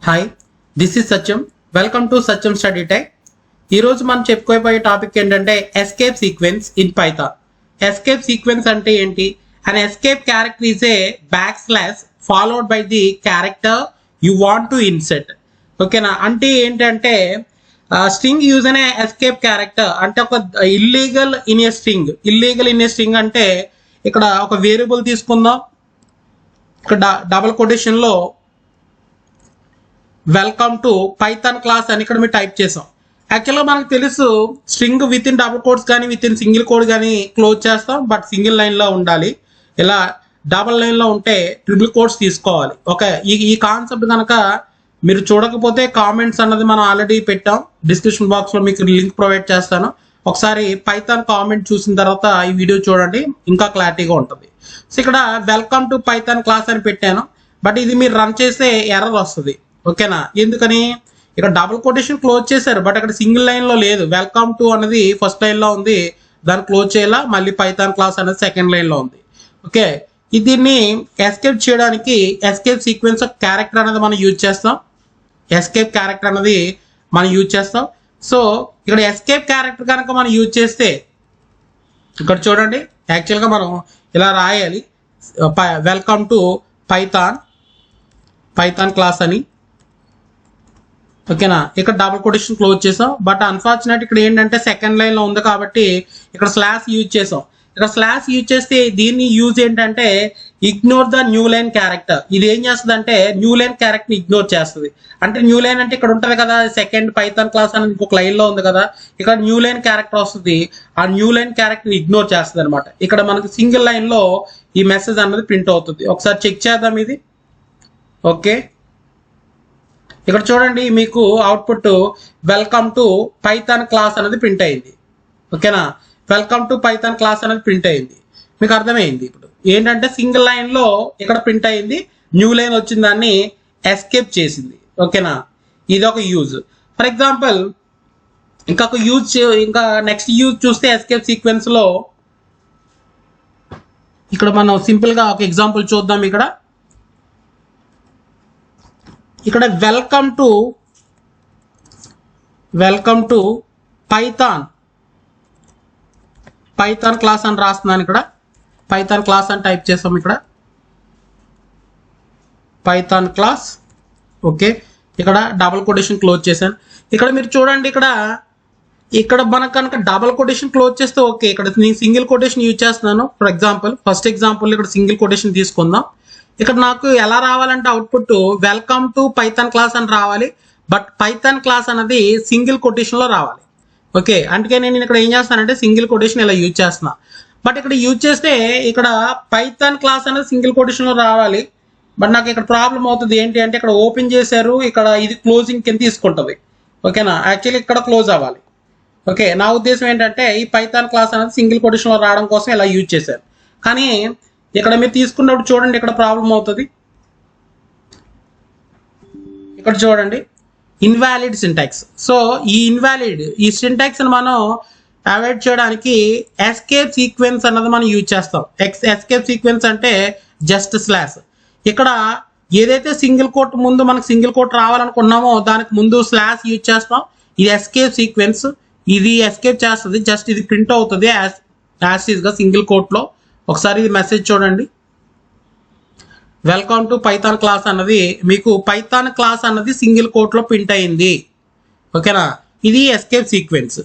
Hi this is Satyam. Welcome to Satyam study tech. ఈరోజు మనం చెప్పుకోబోయే టాపిక్ ఏంటంటే escape sequence in Python. Escape sequence అంటే ఏంటి? And escape character is a back slash followed by the character you want to INCET. ఓకేనా? అంటే ఏంటంటే string use అనే ఎస్కేప్ క్యారెక్టర్ అంటే ఒక ఇల్లీగల్ ఇన్ ఏ స్ట్రింగ్ అంటే ఇక్కడ ఒక వేరియబుల్ తీసుకుందాం. ఇక్కడ డబుల్ కొటేషన్ లో వెల్కమ్ టు పైథాన్ క్లాస్ అని ఇక్కడ మీరు టైప్ చేసాం. యాక్చువల్గా మనకు తెలుసు string with in double codes కానీ విత్ ఇన్ సింగిల్ కోడ్ కానీ క్లోజ్ చేస్తాం, బట్ సింగిల్ లైన్లో ఉండాలి. ఇలా డబుల్ లైన్లో ఉంటే ట్రిపుల్ కోడ్స్ తీసుకోవాలి. ఓకే, ఈ కాన్సెప్ట్ కనుక మీరు చూడకపోతే కామెంట్స్ అన్నది మనం ఆల్రెడీ పెట్టాం. డిస్క్రిప్షన్ బాక్స్లో మీకు లింక్ ప్రొవైడ్ చేస్తాను. ఒకసారి పైథాన్ కామెంట్ చూసిన తర్వాత ఈ వీడియో చూడండి, ఇంకా క్లారిటీగా ఉంటుంది. సో ఇక్కడ వెల్కమ్ టు పైథాన్ క్లాస్ అని పెట్టాను, బట్ ఇది మీరు రన్ చేస్తే ఎర్రర్ వస్తుంది. ఓకేనా? ఎందుకని? ఇక్కడ డబుల్ కొటేషన్ క్లోజ్ చేశారు, బట్ అక్కడ సింగిల్ లైన్లో లేదు. వెల్కమ్ టు అనేది ఫస్ట్ లైన్లో ఉంది, దాన్ని క్లోజ్ చేయాలా. మళ్ళీ పైథాన్ క్లాస్ అనేది సెకండ్ లైన్లో ఉంది. ఓకే, దీన్ని ఎస్కేప్ చేయడానికి ఎస్కేప్ సీక్వెన్స్ ఆఫ్ క్యారెక్టర్ అనేది మనం యూజ్ చేస్తాం. సో ఇక్కడ ఎస్కేప్ క్యారెక్టర్ కనుక మనం యూజ్ చేస్తే ఇక్కడ చూడండి, యాక్చువల్గా మనం ఇలా రాయాలి, వెల్కమ్ టు పైథాన్ క్లాస్ అని. ఓకేనా? ఇక్కడ డబుల్ కొటేషన్ క్లోజ్ చేసాం, బట్ అన్ఫార్చునేట్ ఇక్కడ ఏంటంటే సెకండ్ లైన్లో ఉంది కాబట్టి ఇక్కడ స్లాష్ యూజ్ చేసాం. ఇక్కడ స్లాష్ యూజ్ చేస్తే దీన్ని యూజ్ ఏంటంటే ignore the new line character. ఇది ఏం చేస్తుంది అంటే న్యూ లైన్ క్యారెక్టర్ ఇగ్నోర్ చేస్తుంది. అంటే న్యూ లైన్ అంటే ఇక్కడ ఉంటుంది కదా, సెకండ్ పైథాన్ క్లాస్ అనేది ఇంకొక లైన్లో ఉంది కదా, ఇక్కడ న్యూ లైన్ క్యారెక్టర్ వస్తుంది. ఆ న్యూ లైన్ క్యారెక్టర్ ఇగ్నోర్ చేస్తుంది అనమాట. ఇక్కడ మనకి సింగిల్ లైన్లో ఈ మెసేజ్ అనేది ప్రింట్ అవుతుంది. ఒకసారి చెక్ చేద్దాం ఇది. ఓకే, ఇక్కడ చూడండి, మీకు output welcome to Python class అనేది ప్రింట్ అయింది. ఓకేనా? వెల్కమ్ టు పైథాన్ క్లాస్ అనేది ప్రింట్ అయింది. మీకు అర్థమైంది ఇప్పుడు ఏంటంటే సింగిల్ లైన్లో ఇక్కడ ప్రింట్ అయింది, న్యూ లైన్ వచ్చిన దాన్ని ఎస్కేప్ చేసింది. ఓకేనా? ఇది ఒక యూజ్. ఫర్ ఎగ్జాంపుల్ ఇంకా నెక్స్ట్ యూజ్ చూస్తే ఎస్కేప్ సీక్వెన్స్లో ఇక్కడ మనం సింపుల్గా ఒక ఎగ్జాంపుల్ చూద్దాం. ఇక్కడ వెల్కమ్ టు పైథాన్ క్లాస్ అని రాస్తున్నాను. ఇక్కడ పైథాన్ క్లాస్ అని టైప్ చేస్తాం. ఇక్కడ పైథాన్ క్లాస్. ఓకే, ఇక్కడ డబుల్ కొటేషన్ క్లోజ్ చేశాను. ఇక్కడ మీరు చూడండి, ఇక్కడ మనకు కనుక డబుల్ కొటేషన్ క్లోజ్ చేస్తే ఓకే. ఇక్కడ నేను సింగిల్ కొటేషన్ యూజ్ చేస్తున్నాను. ఫర్ ఎగ్జాంపుల్ ఫస్ట్ ఎగ్జాంపుల్ ఇక్కడ సింగిల్ కొటేషన్ తీసుకుందాం. ఇక్కడ నాకు ఎలా రావాలంటే output welcome to Python class అని రావాలి, బట్ పైథాన్ క్లాస్ అనేది సింగిల్ కొటేషన్లో రావాలి. ఓకే, అందుకే నేను ఇక్కడ ఏం చేస్తానంటే సింగిల్ కొటేషన్ ఇలా యూజ్ చేస్తున్నా. బట్ ఇక్కడ యూజ్ చేస్తే ఇక్కడ పైథాన్ క్లాస్ అనేది సింగిల్ కొటేషన్లో రావాలి, బట్ నాకు ఇక్కడ ప్రాబ్లం అవుతుంది. ఏంటి అంటే ఇక్కడ ఓపెన్ చేశారు, ఇక్కడ ఇది క్లోజింగ్ కింద తీసుకుంటుంది. ఓకేనా? యాక్చువల్లీ ఇక్కడ క్లోజ్ అవ్వాలి. ఓకే, నా ఉద్దేశం ఏంటంటే ఈ పైథాన్ క్లాస్ అనేది సింగిల్ కొటేషన్లో రావడం కోసం ఇలా యూజ్ చేశారు. కానీ ఇక్కడ మీరు తీసుకున్నప్పుడు చూడండి, ఇక్కడ ప్రాబ్లం అవుతుంది. ఇక్కడ చూడండి, ఇన్వాలిడ్ సింటాక్స్. సో ఈ సింటాక్స్ మనం అవాయిడ్ చేయడానికి ఎస్కేప్ సీక్వెన్స్ అన్నది మనం యూజ్ చేస్తాం. ఎస్కేప్ సీక్వెన్స్ అంటే జస్ట్ స్లాష్. ఇక్కడ ఏదైతే సింగిల్ కోట్ ముందు మనకు సింగిల్ కోట్ రావాలనుకున్నామో దానికి ముందు స్లాష్ యూజ్ చేస్తాం. ఇది ఎస్కేప్ సీక్వెన్స్, ఇది ఎస్కేప్ చేస్తుంది. జస్ట్ ఇది ప్రింట్ అవుతుంది యాజ్ ఈజ్ గా సింగిల్ కోట్లో. ఒకసారి ఇది మెసేజ్ చూడండి, వెల్కమ్ టు పైథాన్ క్లాస్ అన్నది మీకు పైథాన్ క్లాస్ అన్నది సింగిల్ కోట్లో ప్రింట్ అయింది. ఓకేనా? ఇది ఎస్కేప్ సీక్వెన్స్.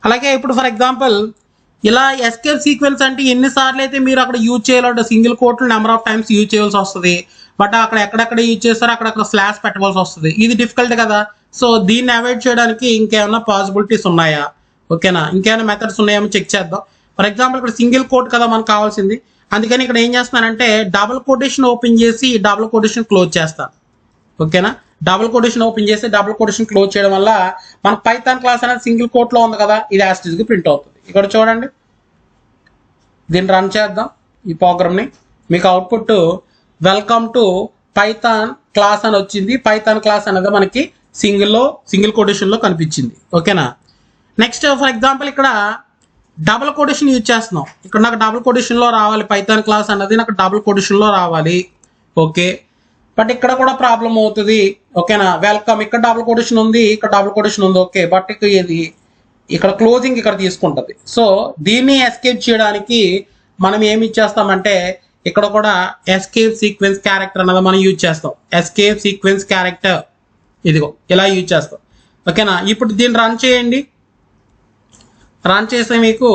అలాగే ఇప్పుడు ఫర్ ఎగ్జాంపుల్ ఇలా ఎస్కేప్ సీక్వెన్స్ అంటే ఎన్నిసార్లు అయితే మీరు అక్కడ యూజ్ చేయాలంటే సింగిల్ కోట్లో నెంబర్ ఆఫ్ టైమ్స్ యూజ్ చేయాల్సి వస్తుంది. బట్ అక్కడ ఎక్కడెక్కడ యూజ్ చేస్తారో అక్కడక్కడ స్లాష్ పెట్టవలసి వస్తుంది. ఇది డిఫికల్ట్ కదా. సో దీన్ని అవాయిడ్ చేయడానికి ఇంకేమైనా పాసిబిలిటీస్ ఉన్నాయా? ఓకేనా? ఇంకేమైనా మెథడ్స్ ఉన్నాయేమో చెక్ చేద్దాం. ఫర్ ఎగ్జాంపుల్ ఇక్కడ సింగిల్ కోట్ కదా మనకు కావాల్సింది, అందుకని ఇక్కడ ఏం చేస్తానంటే డబుల్ కొటేషన్ ఓపెన్ చేసి డబుల్ కొటేషన్ క్లోజ్ చేస్తాను. ఓకేనా? డబుల్ కొటేషన్ ఓపెన్ చేసి డబుల్ కొటేషన్ క్లోజ్ చేయడం వల్ల మనకు పైథాన్ క్లాస్ అనేది సింగిల్ కోట్లో ఉంది కదా, ఇది యాస్టిస్గా ప్రింట్ అవుతుంది. ఇక్కడ చూడండి, దీన్ని రన్ చేద్దాం ఈ ప్రోగ్రామ్ని. మీకు output welcome to Python class అని వచ్చింది. పైథాన్ క్లాస్ అనేది మనకి సింగిల్ కొటేషన్లో కనిపించింది. ఓకేనా? నెక్స్ట్ ఫర్ ఎగ్జాంపుల్ ఇక్కడ డబుల్ కొటేషన్ యూజ్ చేస్తున్నాం. ఇక్కడ నాకు డబుల్ కొటేషన్లో రావాలి, పైథాన్ క్లాస్ అన్నది నాకు డబుల్ కొటేషన్లో రావాలి. ఓకే, బట్ ఇక్కడ కూడా ప్రాబ్లం అవుతుంది. ఓకేనా, వెల్కమ్ ఇక్కడ డబుల్ కొటేషన్ ఉంది, ఇక్కడ డబుల్ కొటేషన్ ఉంది. ఓకే, బట్ ఇది ఇక్కడ క్లోజింగ్ ఇక్కడ తీసుకుంటుంది. సో దీన్ని ఎస్కేప్ చేయడానికి మనం ఏమి ఇచ్చేస్తామంటే ఇక్కడ కూడా ఎస్కేప్ సీక్వెన్స్ క్యారెక్టర్ అన్నది మనం యూజ్ చేస్తాం. ఎస్కేప్ సీక్వెన్స్ క్యారెక్టర్ ఇదిగో ఇలా యూజ్ చేస్తాం. ఓకేనా, ఇప్పుడు దీన్ని రన్ చేయండి. రన్ చేస్తే మీకు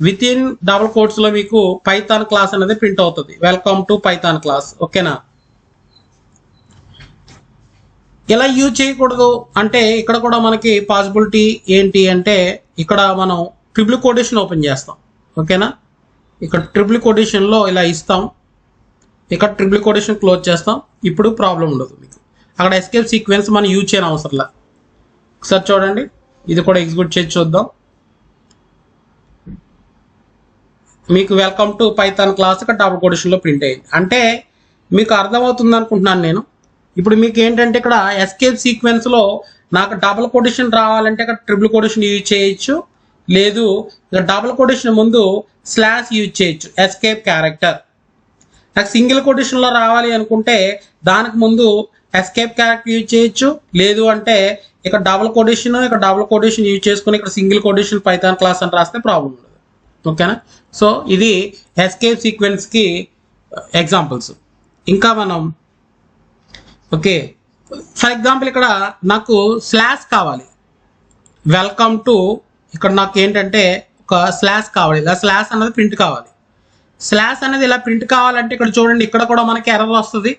విత్ ఇన్ డబుల్ కోట్స్ లో మీకు పైథాన్ క్లాస్ అనేది ప్రింట్ అవుతుంది. Welcome to Python class. ఓకేనా, ఎలా యూజ్ చేయకూడదు అంటే ఇక్కడ కూడా మనకి పాసిబిలిటీ ఏంటి అంటే ఇక్కడ మనం ట్రిపుల్ కోటేషన్ ఓపెన్ చేస్తాం. ఓకేనా, ఇక్కడ ట్రిపుల్ కోటేషన్ లో ఇలా ఇస్తాం, ఇక్కడ ట్రిపుల్ కోటేషన్ క్లోజ్ చేస్తాం. ఇప్పుడు ప్రాబ్లం ఉండదు మీకు. అక్కడ ఎస్కేప్ సీక్వెన్స్ మనం యూజ్ చేయని అవసరంలా. ఒకసారి చూడండి, ఇది కూడా ఎగ్జిక్యూట్ చేసి చూద్దాం. మీకు వెల్కమ్ టు పైథాన్ క్లాస్ ఇక్కడ డబుల్ కోటేషన్ లో ప్రింట్ అయ్యింది. అంటే మీకు అర్థమవుతుంది అనుకుంటున్నాను నేను. ఇప్పుడు మీకు ఏంటంటే ఇక్కడ ఎస్కేప్ సీక్వెన్స్ లో నాకు డబుల్ కొటేషన్ రావాలంటే ఇక్కడ ట్రిపుల్ కొటేషన్ యూజ్ చేయొచ్చు, లేదు ఇక్కడ డబుల్ కొటేషన్ ముందు స్లాష్ యూజ్ చేయొచ్చు ఎస్కేప్ క్యారెక్టర్. నాకు సింగిల్ కొటేషన్ లో రావాలి అనుకుంటే దానికి ముందు ఎస్కేప్ క్యారెక్టర్ యూజ్ చేయొచ్చు, లేదు అంటే ఇక్కడ డబుల్ కొటేషన్ యూజ్ చేసుకుని ఇక్కడ సింగిల్ కొటేషన్ పైథాన్ క్లాస్ అని రాస్తే ప్రాబ్లం ఉండదు. ఓకేనా, సో ఇది ఎస్కేప్ సీక్వెన్స్ కి ఎగ్జాంపుల్స్. ఇంకా మనం ఓకే, ఫర్ ఎగ్జాంపుల్ ఇక్కడ నాకు స్లాష్ కావాలి. వెల్కమ్ టు ఇక్కడ నాకు ఏంటంటే ఒక స్లాష్ కావాలి, ఇలా స్లాష్ అనేది ప్రింట్ కావాలి. స్లాష్ అనేది ఇలా ప్రింట్ కావాలంటే ఇక్కడ చూడండి, ఇక్కడ కూడా మనకి ఎర్రర్ వస్తుంది.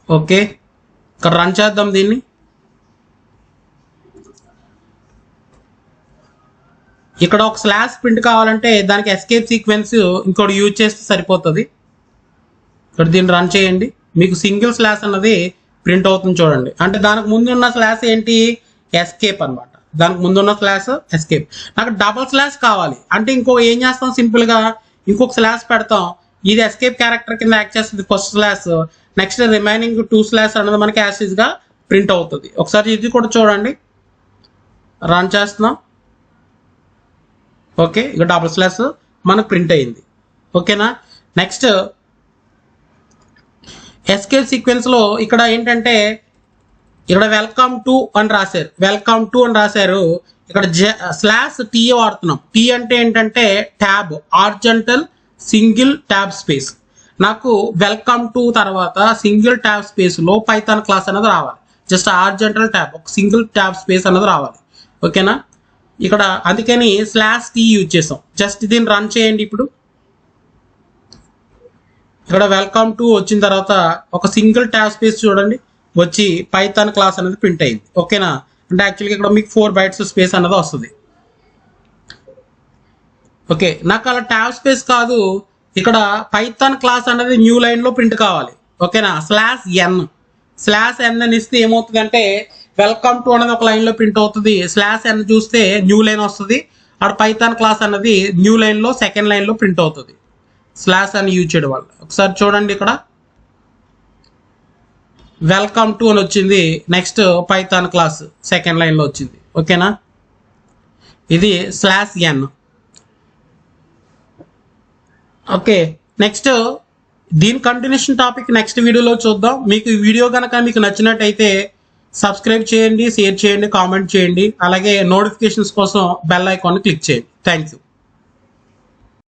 ఓకే, ఇక్కడ రన్ చేద్దాం దీన్ని. ఇక్కడ ఒక స్లాష్ ప్రింట్ కావాలంటే దానికి ఎస్కేప్ సీక్వెన్స్ ఇంకోటి యూజ్ చేస్తే సరిపోతుంది. ఇక్కడ దీన్ని రన్ చేయండి, మీకు సింగిల్ స్లాష్ అన్నది ప్రింట్ అవుతుంది చూడండి. అంటే దానికి ముందు ఉన్న స్లాష్ ఏంటి, ఎస్కేప్ అనమాట. దానికి ముందున్న స్లాష్ ఎస్కేప్. నాకు డబుల్ స్లాష్ కావాలి అంటే ఏం చేస్తాం, సింపుల్ గా ఇంకొక స్లాష్ పెడతాం. ఇది ఎస్కేప్ క్యారెక్టర్ కింద యాక్ట్ చేస్తుంది first slash. Next remaining 2 slash అనేది మనకి యాసిడ్ గా ప్రింట్ అవుతుంది. ఒకసారి ఇది కూడా చూడండి, రన్ చేస్తున్నాం. ఓకే, ఇక డబుల్ స్లాష్ మనకు ప్రింట్ అయింది. ఓకేనా, నెక్స్ట్ ఎస్కేప్ సీక్వెన్స్ లో ఇక్కడ ఏంటంటే ఇక్కడ వెల్కమ్ టు అని రాశారు. ఇక్కడ స్లాష్ టీ వాడుతున్నాం. టీ అంటే ఏంటంటే ట్యాబ్, ఆర్జెంటల్ సింగిల్ ట్యాబ్ స్పేస్. నాకు వెల్కమ్ టు తర్వాత సింగిల్ ట్యాబ్ స్పేస్ లో పైథాన్ క్లాస్ అనేది రావాలి. జస్ట్ ఆర్జెంటల్ ట్యాబ్, ఒక సింగిల్ ట్యాబ్ స్పేస్ అనేది రావాలి. ఓకేనా, ఇక్కడ అందుకని స్లాష్ టీ యూజ్ చేసాం. జస్ట్ దీన్ని రన్ చేయండి. ఇప్పుడు ఇక్కడ వెల్కమ్ టు వచ్చిన తర్వాత ఒక సింగిల్ ట్యాబ్ స్పేస్ చూడండి వచ్చి పైథాన్ క్లాస్ అనేది ప్రింట్ అయింది. ఓకేనా, అంటే యాక్చువల్గా ఇక్కడ మీకు 4 bytes స్పేస్ అన్నది వస్తుంది. ఓకే, నాకు అలా ట్యాబ్ స్పేస్ కాదు, ఇక్కడ పైథాన్ క్లాస్ అనేది న్యూ లైన్ లో ప్రింట్ కావాలి. ఓకేనా, స్లాష్ ఎన్ అని ఇస్తే ఏమవుతుంది అంటే వెల్కమ్ టు అనేది ఒక లైన్ లో ప్రింట్ అవుతుంది. స్లాష్ ఎన్ చూస్తే న్యూ లైన్ వస్తుంది. అక్కడ పైథాన్ క్లాస్ అనేది న్యూ లైన్ లో సెకండ్ లైన్ లో ప్రింట్ అవుతుంది స్లాష్ అని యూజ్ చేయడం వల్ల. ఒకసారి చూడండి, ఇక్కడ వెల్కమ్ టు అని వచ్చింది, next Python class second line లో వచ్చింది. ఓకేనా, ఇది స్లాష్ ఎన్. ఓకే, నెక్స్ట్ దీని కంటిన్యూషన్ టాపిక్ నెక్స్ట్ వీడియోలో చూద్దాం. మీకు ఈ వీడియో కనుక మీకు నచ్చినట్టయితే సబ్స్క్రైబ్ చేయండి, షేర్ చేయండి, కామెంట్ చేయండి. అలాగే నోటిఫికేషన్స్ కోసం బెల్ ఐకాన్ క్లిక్ చేయండి. Thank you.